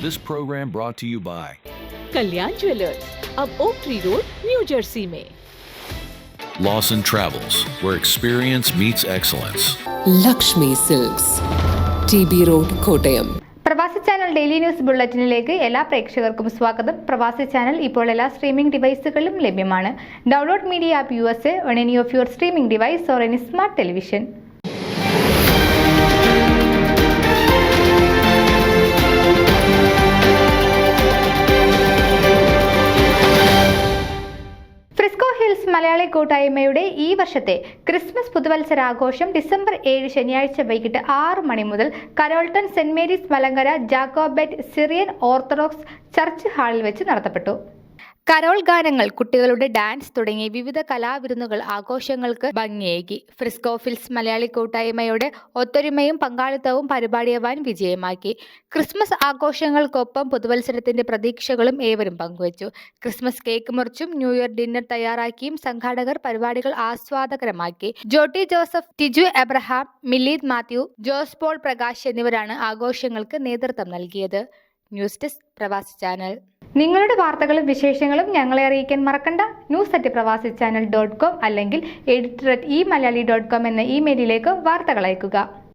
This program brought to you by Kalyan jewellers, अब oak tree road, New Jersey में। Lawson Travels, where experience meets excellence. Lakshmi silks, TB road, Kottayam. Pravasi channel daily news ബുള്ളറ്റിനിലേക്ക് എല്ലാ പ്രേക്ഷകർക്കും സ്വാഗതം. പ്രവാസി channel ഇപ്പോൾ എല്ലാ streaming ഡിവൈസുകളിലും ലഭ്യമാണ്. Download media app USA on any of your streaming device or any smart television. ഫ്രിസ്കോ hills Malayali കൂട്ടായ്മയുടെ ഈ വർഷത്തെ ക്രിസ്മസ് പുതുവത്സരാഘോഷം ഡിസംബർ 7 ശനിയാഴ്ച വൈകിട്ട് 6 മണി മുതൽ Carrollton Saint Mary's Malankara Jacobite Syrian Orthodox church ഹാളിൽ വെച്ച് നടത്തപ്പെട്ടു. കരോൾ ഗാനങ്ങൾ, കുട്ടികളുടെ ഡാൻസ് തുടങ്ങി വിവിധ കലാവിരുന്നുകൾ ആഘോഷങ്ങൾക്ക് ഭംഗിയേകി. ഫ്രിസ്കോ ഹിൽസ് മലയാളി കൂട്ടായ്മയുടെ ഒത്തൊരുമയും പങ്കാളിത്തവും പരിപാടിയെ വൻ വിജയമാക്കി. ക്രിസ്മസ് ആഘോഷങ്ങൾക്കൊപ്പം പുതുവത്സരത്തിന്റെ പ്രതീക്ഷകളും ഏവരും പങ്കുവച്ചു. ക്രിസ്മസ് കേക്ക് മുറിച്ചും ന്യൂ ഇയർ ഡിന്നർ തയ്യാറാക്കിയും സംഘാടകർ പരിപാടികൾ ആസ്വാദകരമാക്കി. Jotty Joseph, Tiju Abraham, Milleed Mathew, Jose Paul Prakash എന്നിവരാണ് ആഘോഷങ്ങൾക്ക് നേതൃത്വം നൽകിയത്. News desk Pravasi channel. നിങ്ങളുടെ വാർത്തകളും വിശേഷങ്ങളും ഞങ്ങളെ അറിയിക്കാൻ മറക്കണ്ട. news@pravasichannel.com അല്ലെങ്കിൽ editor@eMalayali.com എന്ന ഇമെയിലിലേക്ക് വാർത്തകൾ അയക്കുക.